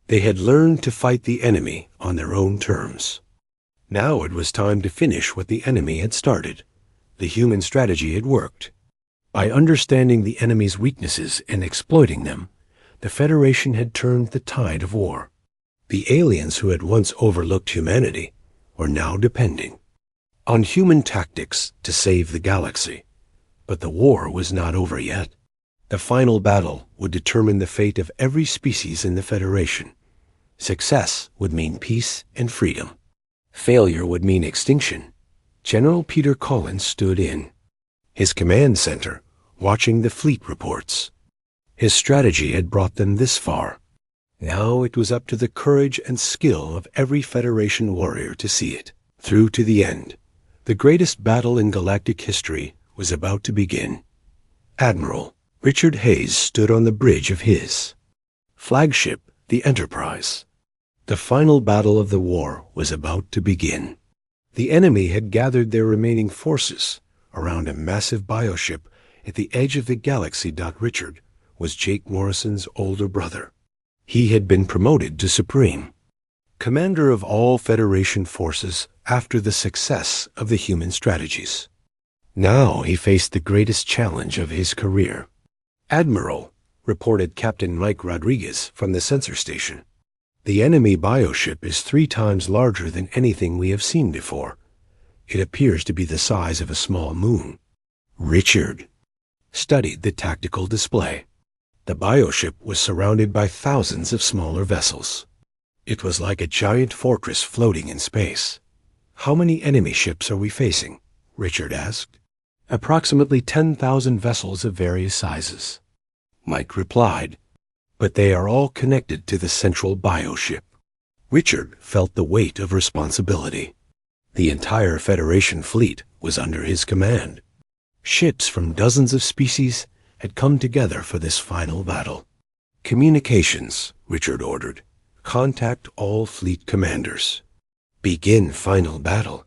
They had learned to fight the enemy on their own terms. Now it was time to finish what the enemy had started. The human strategy had worked. By understanding the enemy's weaknesses and exploiting them, the Federation had turned the tide of war. The aliens who had once overlooked humanity were now depending on human tactics to save the galaxy. But the war was not over yet. The final battle would determine the fate of every species in the Federation. Success would mean peace and freedom. Failure would mean extinction. General Peter Collins stood in his command center, watching the fleet reports. His strategy had brought them this far. Now it was up to the courage and skill of every Federation warrior to see it through to the end. The greatest battle in galactic history was about to begin. Admiral Richard Hayes stood on the bridge of his flagship, the Enterprise. The final battle of the war was about to begin. The enemy had gathered their remaining forces around a massive bioship at the edge of the galaxy. Richard was Jake Morrison's older brother. He had been promoted to Supreme Commander of all Federation forces after the success of the human strategies. Now he faced the greatest challenge of his career. "Admiral," reported Captain Mike Rodriguez from the sensor station, "the enemy bioship is 3 times larger than anything we have seen before. It appears to be the size of a small moon." Richard studied the tactical display. The bioship was surrounded by thousands of smaller vessels. It was like a giant fortress floating in space. "How many enemy ships are we facing?" Richard asked. "Approximately 10,000 vessels of various sizes," Mike replied, "but they are all connected to the central bioship." Richard felt the weight of responsibility. The entire Federation fleet was under his command. Ships from dozens of species had come together for this final battle. "Communications," Richard ordered. "Contact all fleet commanders. Begin final battle."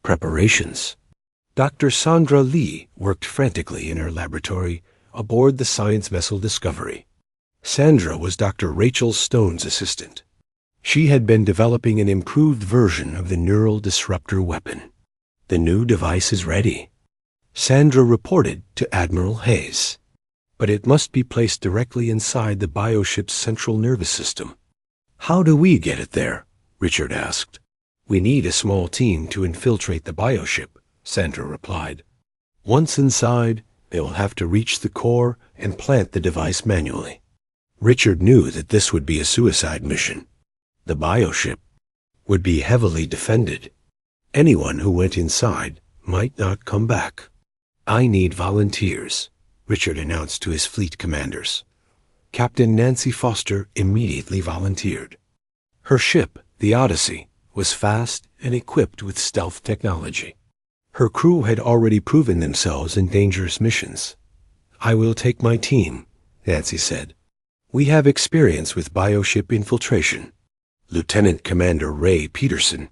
Preparations. Dr. Sandra Lee worked frantically in her laboratory aboard the science vessel Discovery. Sandra was Dr. Rachel Stone's assistant. She had been developing an improved version of the neural disruptor weapon. The new device is ready, Sandra reported to Admiral Hayes. But it must be placed directly inside the bioship's central nervous system. How do we get it there? Richard asked. We need a small team to infiltrate the bioship, Sandra replied. Once inside, they will have to reach the core and plant the device manually. Richard knew that this would be a suicide mission. The bioship would be heavily defended. Anyone who went inside might not come back. I need volunteers, Richard announced to his fleet commanders. Captain Nancy Foster immediately volunteered. Her ship, the Odyssey, was fast and equipped with stealth technology. Her crew had already proven themselves in dangerous missions. I will take my team, Nancy said. We have experience with bioship infiltration. Lieutenant Commander Ray Peterson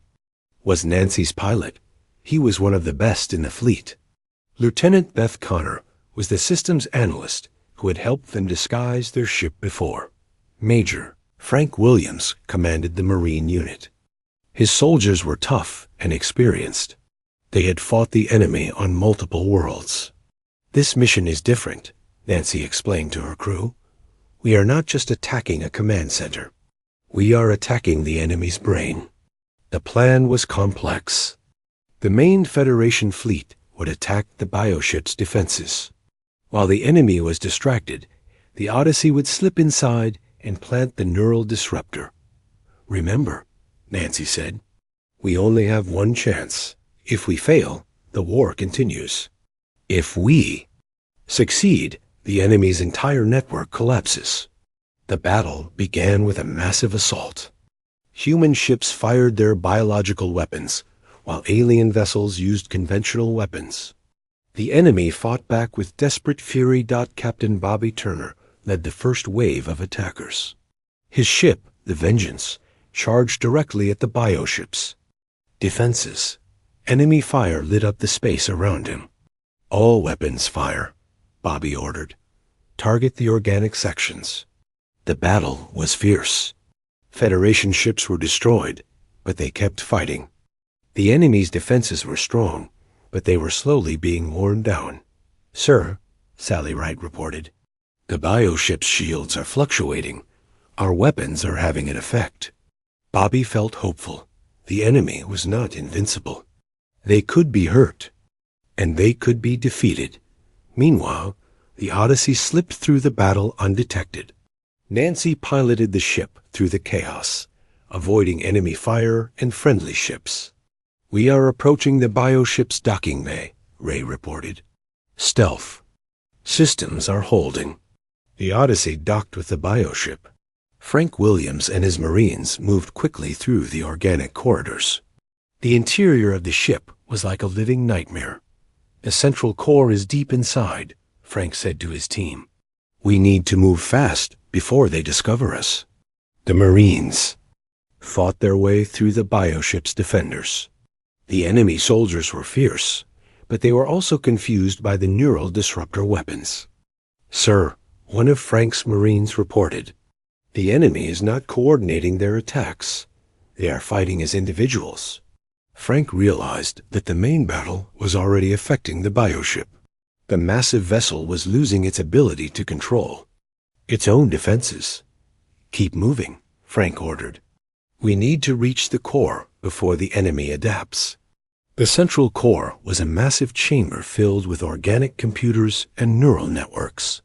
was Nancy's pilot. He was one of the best in the fleet. Lieutenant Beth Connor was the systems analyst who had helped them disguise their ship before. Major Frank Williams commanded the Marine unit. His soldiers were tough and experienced. They had fought the enemy on multiple worlds. This mission is different, Nancy explained to her crew. We are not just attacking a command center. We are attacking the enemy's brain. The plan was complex. The main Federation fleet would attack the bioship's defenses. While the enemy was distracted, the Odyssey would slip inside and plant the neural disruptor. Remember, Nancy said, we only have one chance. If we fail, the war continues. If we succeed, the enemy's entire network collapses. The battle began with a massive assault. Human ships fired their biological weapons, while alien vessels used conventional weapons. The enemy fought back with desperate fury. Captain Bobby Turner led the first wave of attackers. His ship, the Vengeance, charged directly at the bioship's defenses. Enemy fire lit up the space around him. All weapons fire, Bobby ordered. Target the organic sections. The battle was fierce. Federation ships were destroyed, but they kept fighting. The enemy's defenses were strong, but they were slowly being worn down. Sir, Sally Wright reported, the bioship's shields are fluctuating. Our weapons are having an effect. Bobby felt hopeful. The enemy was not invincible. They could be hurt, and they could be defeated. Meanwhile, the Odyssey slipped through the battle undetected. Nancy piloted the ship through the chaos, avoiding enemy fire and friendly ships. We are approaching the bioship's docking bay, Ray reported. Stealth. Systems are holding. The Odyssey docked with the bioship. Frank Williams and his Marines moved quickly through the organic corridors. The interior of the ship was like a living nightmare. The central core is deep inside, Frank said to his team. We need to move fast before they discover us. The Marines fought their way through the bioship's defenders. The enemy soldiers were fierce, but they were also confused by the neural disruptor weapons. Sir, one of Frank's Marines reported, the enemy is not coordinating their attacks. They are fighting as individuals. Frank realized that the main battle was already affecting the bioship. The massive vessel was losing its ability to control its own defenses. Keep moving, Frank ordered. We need to reach the core before the enemy adapts. The central core was a massive chamber filled with organic computers and neural networks.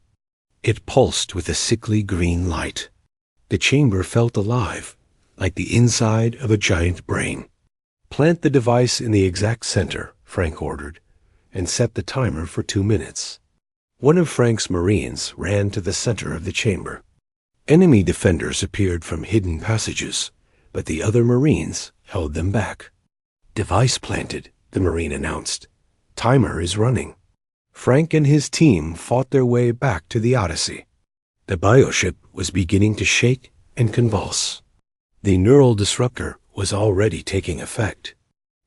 It pulsed with a sickly green light. The chamber felt alive, like the inside of a giant brain. Plant the device in the exact center, Frank ordered, and set the timer for 2 minutes. One of Frank's Marines ran to the center of the chamber. Enemy defenders appeared from hidden passages, but the other Marines held them back. Device planted, the Marine announced. Timer is running. Frank and his team fought their way back to the Odyssey. The bioship was beginning to shake and convulse. The neural disruptor was already taking effect.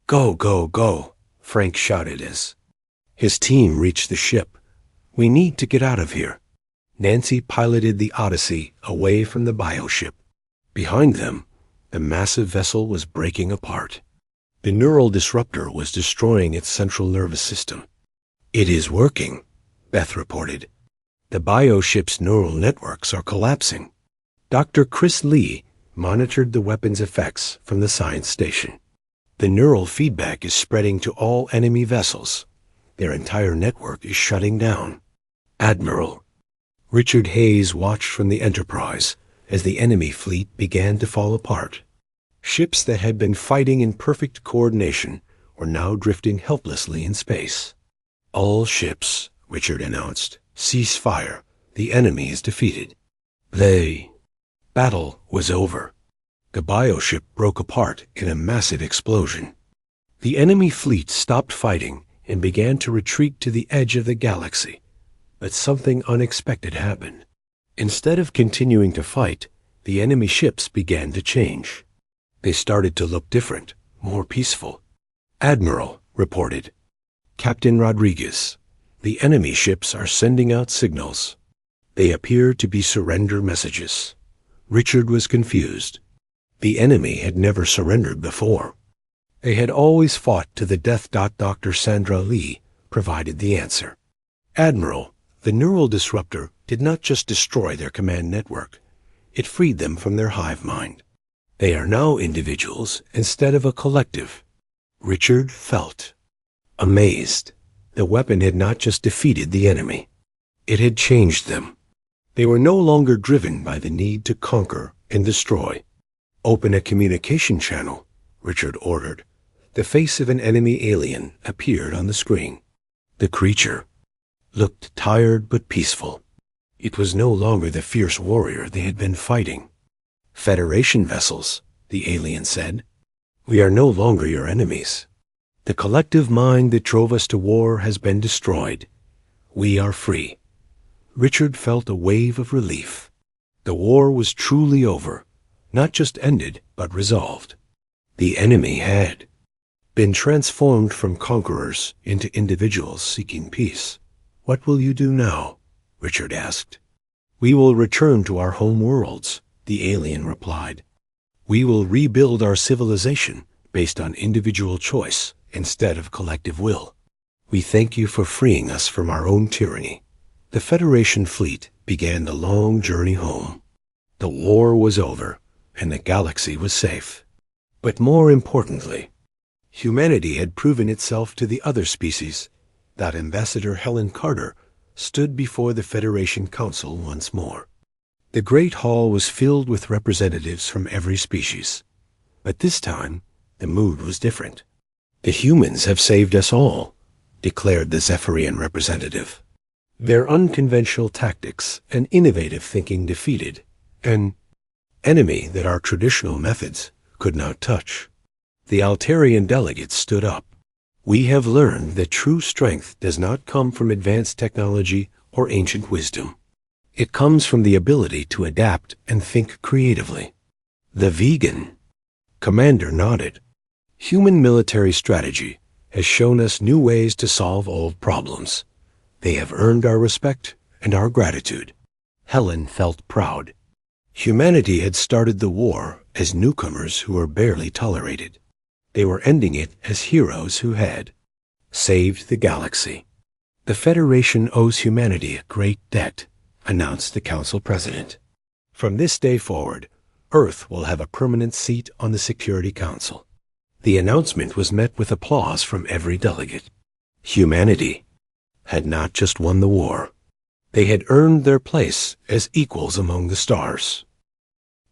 Go, go, go, Frank shouted as his team reached the ship. We need to get out of here. Nancy piloted the Odyssey away from the bioship. Behind them, the massive vessel was breaking apart. The neural disruptor was destroying its central nervous system. "It is working," Beth reported. "The bioship's neural networks are collapsing." Dr. Chris Lee monitored the weapon's effects from the science station. "The neural feedback is spreading to all enemy vessels. Their entire network is shutting down." "Admiral." Richard Hayes watched from the Enterprise as the enemy fleet began to fall apart. Ships that had been fighting in perfect coordination were now drifting helplessly in space. "All ships," Richard announced, "cease fire. The enemy is defeated." Battle was over. The bioship broke apart in a massive explosion. The enemy fleet stopped fighting and began to retreat to the edge of the galaxy. But something unexpected happened. Instead of continuing to fight, the enemy ships began to change. They started to look different, more peaceful. "Admiral," reported Captain Rodriguez, "the enemy ships are sending out signals. They appear to be surrender messages." Richard was confused. The enemy had never surrendered before. They had always fought to the death. Dr. Sandra Lee provided the answer. "Admiral, the neural disruptor did not just destroy their command network. It freed them from their hive mind. They are now individuals instead of a collective." Richard felt amazed. The weapon had not just defeated the enemy. It had changed them. They were no longer driven by the need to conquer and destroy. "Open a communication channel," Richard ordered. The face of an enemy alien appeared on the screen. The creature looked tired but peaceful. It was no longer the fierce warrior they had been fighting. "Federation vessels," the alien said. "We are no longer your enemies. The collective mind that drove us to war has been destroyed. We are free." Richard felt a wave of relief. The war was truly over, not just ended, but resolved. The enemy had been transformed from conquerors into individuals seeking peace. "What will you do now?" Richard asked. "We will return to our home worlds," the alien replied. "We will rebuild our civilization based on individual choice instead of collective will. We thank you for freeing us from our own tyranny." The Federation fleet began the long journey home. The war was over, and the galaxy was safe. But more importantly, humanity had proven itself to the other species. That Ambassador Helen Carter stood before the Federation Council once more. The Great Hall was filled with representatives from every species. But this time, the mood was different. "The humans have saved us all," declared the Zephyrian representative. "Their unconventional tactics and innovative thinking defeated an enemy that our traditional methods could not touch." The Altarian delegates stood up. "We have learned that true strength does not come from advanced technology or ancient wisdom. It comes from the ability to adapt and think creatively." The vegan commander nodded. "Human military strategy has shown us new ways to solve old problems. They have earned our respect and our gratitude." Helen felt proud. Humanity had started the war as newcomers who were barely tolerated. They were ending it as heroes who had saved the galaxy. "The Federation owes humanity a great debt," announced the Council President. "From this day forward, Earth will have a permanent seat on the Security Council." The announcement was met with applause from every delegate. Humanity had not just won the war. They had earned their place as equals among the stars.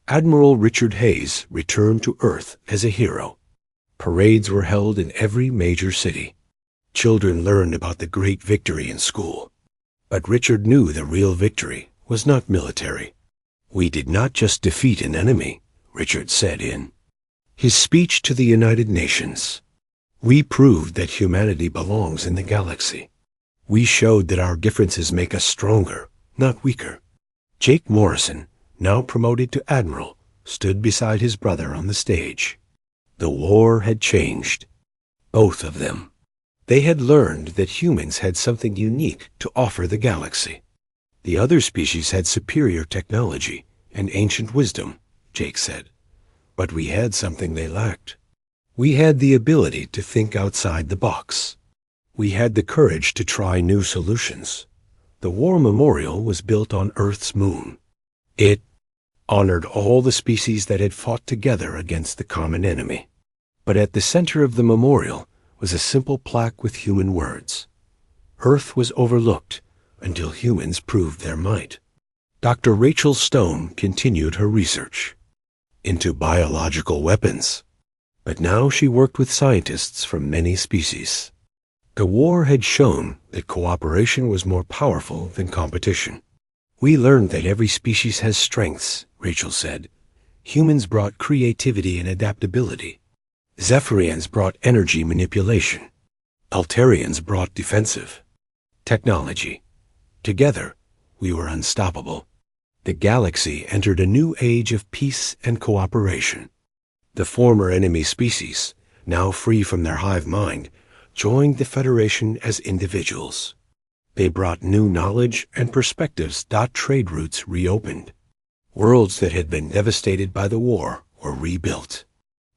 Admiral Richard Hayes returned to Earth as a hero. Parades were held in every major city. Children learned about the great victory in school. But Richard knew the real victory was not military. "We did not just defeat an enemy," Richard said in his speech to the United Nations. "We proved that humanity belongs in the galaxy. We showed that our differences make us stronger, not weaker." Jake Morrison, now promoted to Admiral, stood beside his brother on the stage. The war had changed. Both of them. They had learned that humans had something unique to offer the galaxy. The other species had superior technology and ancient wisdom, Jake said. But we had something they lacked. We had the ability to think outside the box. We had the courage to try new solutions. The War Memorial was built on Earth's moon. It honored all the species that had fought together against the common enemy. But at the center of the memorial was a simple plaque with human words. Earth was overlooked until humans proved their might. Dr. Rachel Stone continued her research into biological weapons, but now she worked with scientists from many species. The war had shown that cooperation was more powerful than competition. We learned that every species has strengths, Rachel said. Humans brought creativity and adaptability. Zephyrians brought energy manipulation. Altarians brought defensive technology. Together, we were unstoppable. The galaxy entered a new age of peace and cooperation. The former enemy species, now free from their hive mind, joined the Federation as individuals. They brought new knowledge and perspectives. Trade routes reopened. Worlds that had been devastated by the war were rebuilt.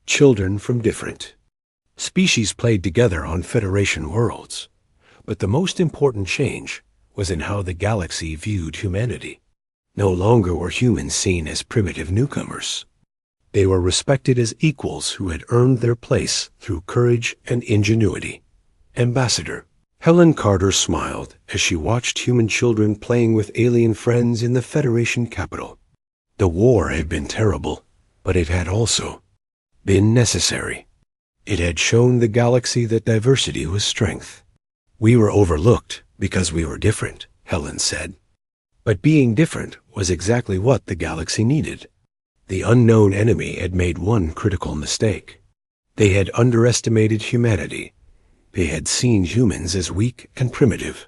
Children from different species played together on Federation worlds. But the most important change was in how the galaxy viewed humanity. No longer were humans seen as primitive newcomers. They were respected as equals who had earned their place through courage and ingenuity. Ambassador Helen Carter smiled as she watched human children playing with alien friends in the Federation capital. The war had been terrible, but it had also been necessary. It had shown the galaxy that diversity was strength. We were overlooked because we were different, Helen said. But being different was exactly what the galaxy needed. The unknown enemy had made one critical mistake. They had underestimated humanity. They had seen humans as weak and primitive.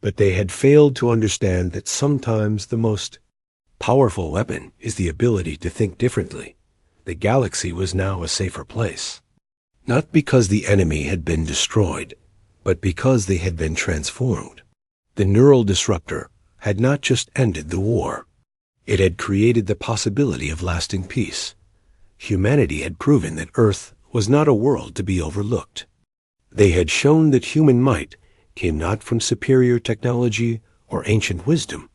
But they had failed to understand that sometimes the most powerful weapon is the ability to think differently. The galaxy was now a safer place. Not because the enemy had been destroyed, but because they had been transformed. The neural disruptor had not just ended the war. It had created the possibility of lasting peace. Humanity had proven that Earth was not a world to be overlooked. They had shown that human might came not from superior technology or ancient wisdom,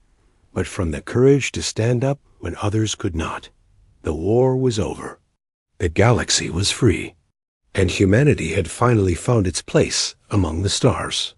but from the courage to stand up when others could not. The war was over. The galaxy was free, and humanity had finally found its place among the stars.